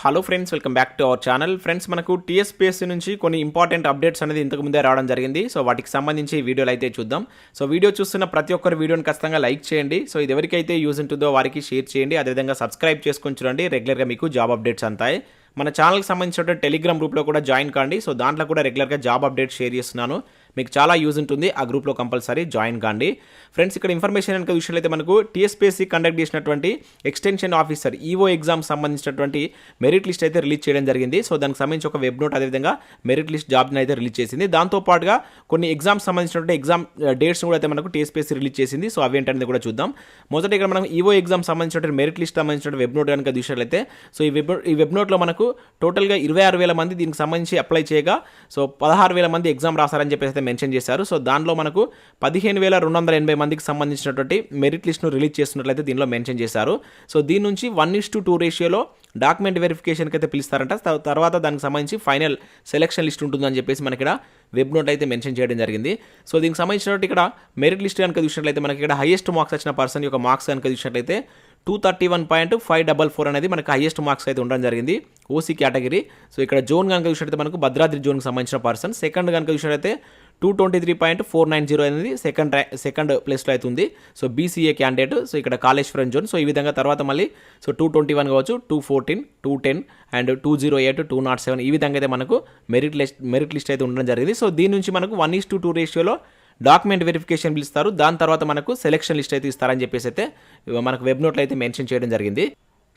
Hello friends, welcome back to our channel. Friends, మనకు TSPSC నుంచి కొన్ని ఇంపార్టెంట్ అప్డేట్స్ అనేది ఇంతకు ముందే రావడం జరిగింది. సో వాటికి సంబంధించి వీడియోలు అయితే చూద్దాం. సో వీడియో చూస్తున్న ప్రతి ఒక్కరు వీడియోని ఖచ్చితంగా లైక్ చేయండి. సో ఇది ఎవరికైతే యూజ్ ఉంటుందో వారికి షేర్ చేయండి. అదేవిధంగా సబ్స్క్రైబ్ చేసుకొని చూడండి. రెగ్యులర్గా మీకు జాబ్ అప్డేట్స్ అంతాయి. మన ఛానల్కి సంబంధించిన టెలిగ్రామ్ గ్రూప్లో కూడా జాయిన్ కాండి. సో దాంట్లో కూడా రెగ్యులర్గా జాబ్ అప్డేట్స్ షేర్ చేస్తున్నాను. మీకు చాలా యూజ్ ఉంటుంది. ఆ గ్రూప్లో కంపల్సరీ జాయిన్ కాండి. ఫ్రెండ్స్, ఇక్కడ ఇన్ఫర్మేషన్ కనుక విషయంలో అయితే మనకు టీఎస్పీఎస్సీ కండక్ట్ చేసినటువంటి ఎక్స్టెన్షన్ ఆఫీసర్ ఈఓ ఎగ్జామ్ సంబంధించినటువంటి మెరిట్ లిస్ట్ అయితే రిలీజ్ చేయడం జరిగింది. సో దానికి సంబంధించి ఒక వెబ్ నోట్, అదేవిధంగా మెరిట్ లిస్ట్ జాబ్ని అయితే రిలీజ్ చేసింది. దాంతోపాటుగా కొన్ని ఎగ్జామ్స్ సంబంధించినటువంటి ఎగ్జామ్ డేట్స్ కూడా అయితే మనకు టీఎస్పీఎస్సీ రిలీజ్ చేసింది. సో అవి ఏంటనేది కూడా చూద్దాం. మొదట ఇక్కడ మనం ఈఓ ఎగ్జామ్ సంబంధించినటువంటి మెరిట్ లిస్ట్ సంబంధించిన వెబ్ నోట్ కనుక చూసినట్లయితే, సో ఈ వెబ్ నోట్లో మనకు టోటల్గా 26,000 మంది దీనికి సంబంధించి అప్లై చేయగా, సో 16,000 మంది ఎగ్జామ్ రాశారని చెప్పేసి అయితే మెన్షన్ చేశారు. సో దానిలో మనకు 15,280 మందికి సంబంధించినటువంటి మెరిట్ లిస్ట్ను రిలీజ్ చేస్తున్నట్లయితే దీనిలో మెన్షన్ చేశారు. సో దీని నుంచి 1:2 రేషియోలో డాక్యుమెంట్ వెరిఫికేషన్కి అయితే పిలుస్తారంట. తర్వాత దానికి సంబంధించి ఫైనల్ సెలక్షన్ లిస్ట్ ఉంటుందని చెప్పేసి మనకి ఇక్కడ వెబ్ నోట్ అయితే మెన్షన్ చేయడం జరిగింది. సో దీనికి సంబంధించినట్టు ఇక్కడ మెరిట్ లిస్ట్ కనుక చూసినట్లయితే మనకి ఇక్కడ హైయెస్ట్ మార్క్స్ వచ్చిన పర్సన్ యొక్క మార్క్స్ కనుక చూసినట్లయితే 231.544 అనేది మనకు హైయెస్ట్ మార్క్స్ అయితే ఉండడం జరిగింది ఓసీ కేటగిరీ. సో ఇక్కడ జోన్ కనుక చూసినట్లయితే మనకు భద్రాద్రి జోన్కి సంబంధించిన పర్సన్. సెకండ్ కనుక చూసినట్లయితే 223.490 అనేది సెకండ్ ప్లేస్లో అయితే ఉంది. So BCA candidate. సో ఇక్కడ కాళేశ్వరం జోన్. సో ఈ విధంగా తర్వాత మళ్ళీ సో 221 కావచ్చు, 214, 210 అండ్ 208, 207 ఈ విధంగా అయితే మనకు మెరిట్ లిస్ట్ అయితే ఉండడం జరిగింది. సో దీని నుంచి మనకు 1:2 రేషియోలో డాక్యుమెంట్ వెరిఫికేషన్ పిలుస్తారు. దాని తర్వాత మనకు సెలక్షన్ లిస్ట్ అయితే ఇస్తారని చెప్పేసి అయితే మనకు వెబ్ నోట్లో అయితే మెన్షన్ చేయడం జరిగింది.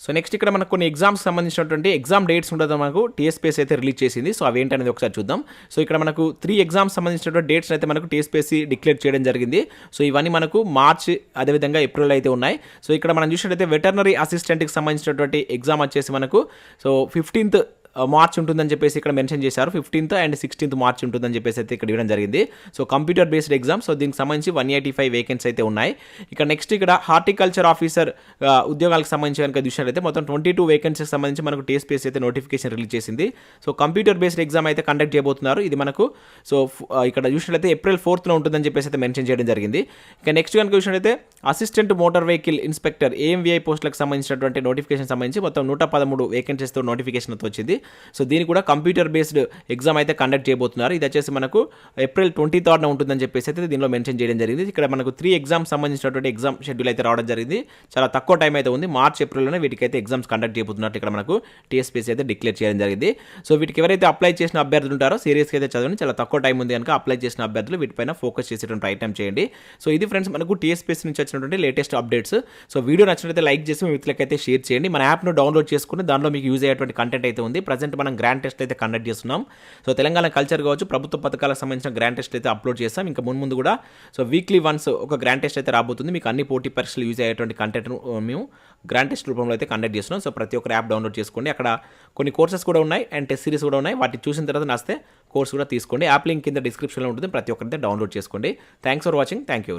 సో నెక్స్ట్ ఇక్కడ మనకు కొన్ని ఎగ్జామ్స్ సంబంధించినటువంటి ఎగ్జామ్ డేట్స్ ఉండదు మనకు టీఎస్పీఎస్సీ అయితే రిలీజ్ చేసింది. సో అవి ఏంటనేది ఒకసారి చూద్దాం. సో ఇక్కడ మనకు 3 ఎగ్జామ్స్ సంబంధించినటువంటి డేట్స్ అయితే మనకు టీఎస్పీఎస్సీ డిక్లేర్ చేయడం జరిగింది. సో ఇవన్నీ మనకు మార్చ్, అదేవిధంగా ఏప్రిల్ అయితే ఉన్నాయి. సో ఇక్కడ మనం చూసినట్లయితే వెటర్నరీ అసిస్టెంట్కి సంబంధించినటువంటి ఎగ్జామ్ వచ్చేసి మనకు సో 15th మార్చ్ ఉంటుందని చెప్పేసి ఇక్కడ మెన్షన్ చేశారు. 15th అండ్ 16th మార్చ్ ఉంటుందని చెప్పేసి అయితే ఇక్కడ ఇవ్వడం జరిగింది. So computer based exam. So దీనికి సంబంధించి 185 వేకెన్సీ అయితే ఉన్నాయి. ఇక నెక్స్ట్ ఇక్కడ హార్టికల్చర్ ఆఫీసర్ ఉద్యోగాలకు సంబంధించి కనుక చూసినట్లయితే మొత్తం 22 వేకెన్సీకి సంబంధించి మనకు టీఎస్పీఎస్సీ అయితే నోటిఫికేషన్ రిలీజ్ చేసింది. సో కంప్యూటర్ బేస్డ్ ఎగ్జామ్ అయితే కండక్ట్ చేయబోతున్నారు. ఇది మనకు సో ఇక్కడ చూసినట్లయితే ఏప్రిల్ 4th ఉంటుందని చెప్పేసి అయితే మెన్షన్ చేయడం జరిగింది. ఇక నెక్స్ట్ కనుక చూసినట్లయితే assistant motor vehicle inspector AMVI పోస్టులకు సంబంధించినటువంటి నోటిఫికేషన్ సంబంధించి మొత్తం 113 వేకెన్సీస్తో నోటిఫికేషన్ వచ్చింది. సో దీనికి కూడా కంప్యూటర్ బేస్డ్ ఎగ్జామ్ అయితే కండక్ట్ చేయబోతున్నారు. ఇది వచ్చేసి మనకు ఏప్రిల్ 23rd ఉంటుందని చెప్పేసి అయితే దీనిలో మెన్షన్ చేయడం జరిగింది. ఇక్కడ మనకు 3 ఎగ్జామ్స్ సంబంధించినటువంటి ఎగ్జామ్ షెడ్యూల్ అయితే రావడం జరిగింది. చాలా తక్కువ టైం అయితే ఉంది. మార్చ్, ఏప్రిల్లోనే వీటికైతే ఎగ్జామ్స్ కండక్ట్ చేయబోతున్నట్టు ఇక్కడ మనకు టీఎస్పీఎస్సీ అయితే డిక్లేర్ చేయడం జరిగింది. సో వీటికి ఎవరైతే అప్లై చేసిన అభ్యర్థులు ఉంటారో సీరియస్గా అయితే చదవండి. చాలా తక్కువ టైం ఉంది కనుక అప్లై చేసిన అభ్యర్థులు వీటిపైన ఫోకస్ చేసేటువంటి ప్రయత్నం చేయండి. సో ఇది ఫ్రెండ్స్ మనకు టీఎస్పీఎస్సీ నుంచి వచ్చినటువంటి లేటెస్ట్ అప్డేట్స్. సో వీడియో నచ్చినట్లయితే లైక్ చేసి మీ మిత్రులకైతే షేర్ చేయండి. మన యాప్ను డౌన్లోడ్ చేసుకుని దానిలో మీకు యూజ్ అయ్యేటువంటి కంటెంట్ అయితే ఉంది. ప్రజెంట్ మనం గ్రాండ్ టెస్ట్ అయితే కండక్ట్ చేస్తున్నాం. సో తెలంగాణ కల్చర్ కావచ్చు, ప్రభుత్వ పథకాలకు సంబంధించిన గ్రాండ్ టెస్ట్ అయితే అప్లోడ్ చేస్తాం. ఇంకా ముందు కూడా సో వీక్లీ వన్స్ ఒక గ్రాండ్ టెస్ట్ అయితే రాబోతుంది. మీకు అన్ని పోటీ పరీక్షలు యూజ్ అయ్యేటువంటి కంటెంట్ మేము గ్రాండ్ టెస్ట్ రూపంలో అయితే కండక్ట్ చేస్తున్నాం. సో ప్రతి ఒక్కరు యాప్ డౌన్లోడ్ చేసుకోండి. అక్కడ కొన్ని కోర్సెస్ కూడా ఉన్నాయి అండ్ టెస్ట్ సిరీస్ కూడా ఉన్నాయి. వాటిని చూసిన తర్వాత నచ్చితే కోర్స్ కూడా తీసుకోండి. యాప్ లింక్ కింద డిస్క్రిప్షన్లో ఉంటుంది. ప్రతి ఒక్కరైతే డౌన్లోడ్ చేసుకోండి. Thanks for watching. Thank you.